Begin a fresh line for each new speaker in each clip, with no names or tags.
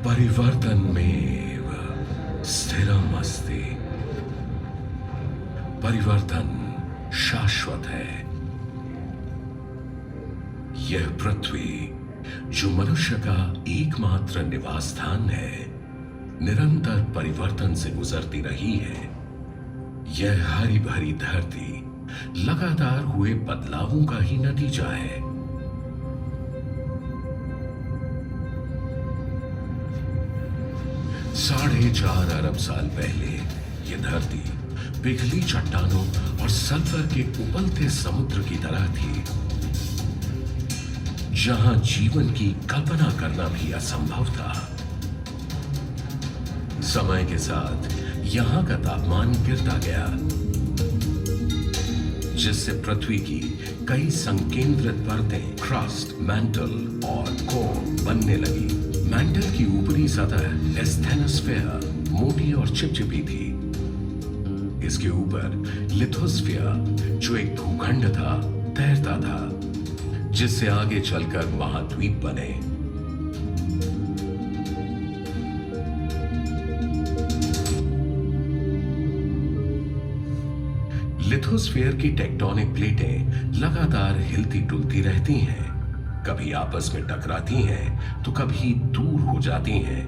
परिवर्तनमेव स्थिरमस्ति। परिवर्तन शाश्वत है। यह पृथ्वी जो मनुष्य का एकमात्र निवास स्थान है, निरंतर परिवर्तन से गुजरती रही है। यह हरी भरी धरती लगातार हुए बदलावों का ही नतीजा है। 4.5 अरब साल पहले यह धरती पिघली चट्टानों और सल्फर के उबलते समुद्र की तरह थी, जहां जीवन की कल्पना करना भी असंभव था। समय के साथ यहां का तापमान गिरता गया, जिससे पृथ्वी की कई संकेंद्रित परतें क्रस्ट, मैंटल और कोर बनने लगी। मैंटल की ऊपरी सतह एस्थेनोस्फेयर मोटी और चिपचिपी थी। इसके ऊपर लिथोस्फियर जो एक भूखंड था तैरता था, जिससे आगे चलकर महाद्वीप बने। लिथोस्फीयर की टेक्टोनिक प्लेटें लगातार हिलती डुलती रहती हैं, कभी आपस में टकराती हैं तो कभी दूर हो जाती हैं।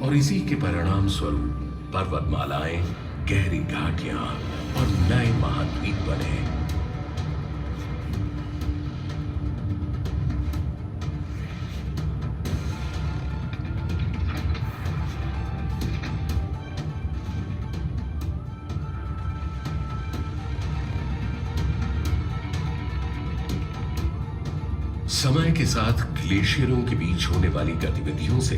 और इसी के परिणाम स्वरूप पर्वतमालाएं, गहरी घाटियां और नए महाद्वीप बने। समय के साथ ग्लेशियरों के बीच होने वाली गतिविधियों से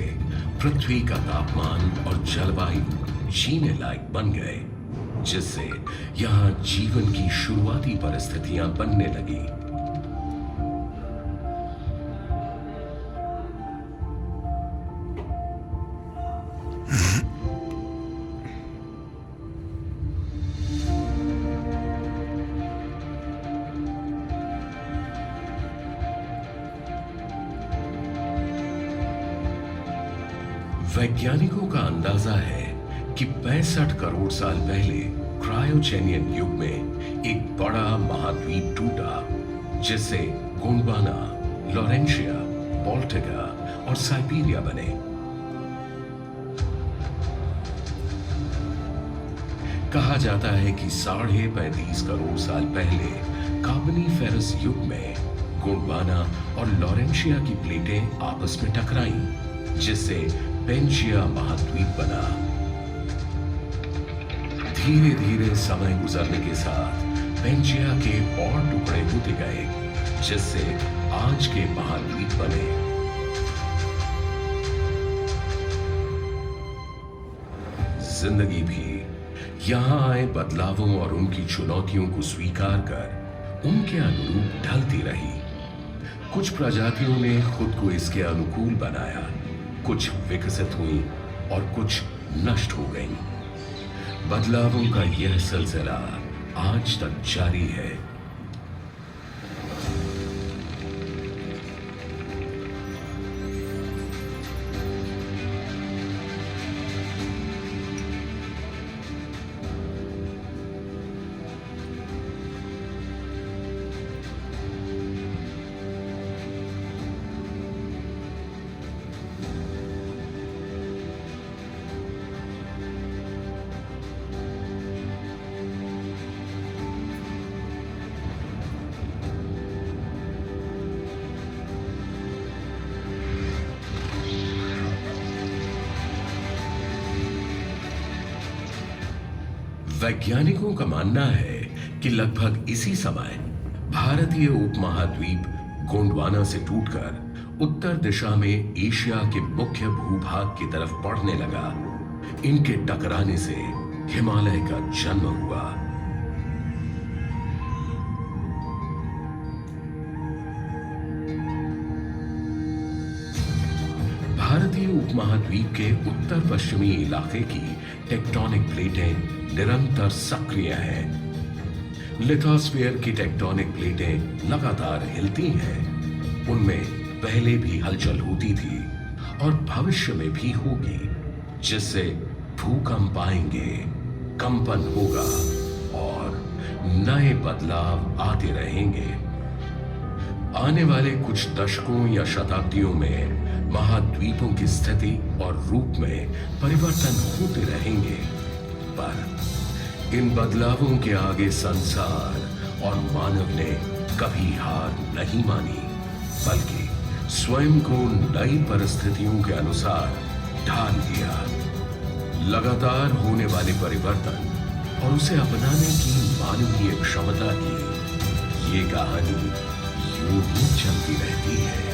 पृथ्वी का तापमान और जलवायु जीने लायक बन गए, जिससे यहां जीवन की शुरुआती परिस्थितियां बनने लगी। वैज्ञानिकों का अंदाजा है कि 65 करोड़ साल पहले क्रायोजेनियन युग में एक बड़ा महाद्वीप टूटा, जिससे गोंडवाना, लॉरेंशिया, बाल्टिका और साइबेरिया बने। कहा जाता है कि 35.5 करोड़ साल पहले कार्बोनिफेरस युग में गोंडवाना और लॉरेंशिया की प्लेटें आपस में टकराईं, जिससे पेंजिया महाद्वीप बना। धीरे धीरे समय गुजरने के साथ पेंजिया के और टुकड़े होते गए, जिससे आज के महाद्वीप बने। जिंदगी भी यहां आए बदलावों और उनकी चुनौतियों को स्वीकार कर उनके अनुरूप ढलती रही। कुछ प्रजातियों ने खुद को इसके अनुकूल बनाया, कुछ विकसित हुई और कुछ नष्ट हो गईं। बदलावों का यह सिलसिला आज तक जारी है। वैज्ञानिकों का मानना है कि लगभग इसी समय भारतीय उपमहाद्वीप गोंडवाना से टूटकर उत्तर दिशा में एशिया के मुख्य भूभाग की तरफ बढ़ने लगा। इनके टकराने से हिमालय का जन्म हुआ। भारतीय उपमहाद्वीप के उत्तर पश्चिमी इलाके की टेक्टोनिक प्लेटें निरंतर सक्रिय हैं। लिथोस्फीयर की टेक्टोनिक प्लेटें लगातार हिलती हैं। उनमें पहले भी हलचल होती थी और भविष्य में भी होगी, जिससे भूकंप आएंगे, कंपन होगा और नए बदलाव आते रहेंगे। आने वाले कुछ दशकों या शताब्दियों में महाद्वीपों की स्थिति और रूप में परिवर्तन होते रहेंगे, पर इन बदलावों के आगे संसार और मानव ने कभी हार नहीं मानी, बल्कि स्वयं को नई परिस्थितियों के अनुसार ढाल लिया। लगातार होने वाले परिवर्तन और उसे अपनाने की मानवीय क्षमता की ये कहानी यूं ही चलती रहती है।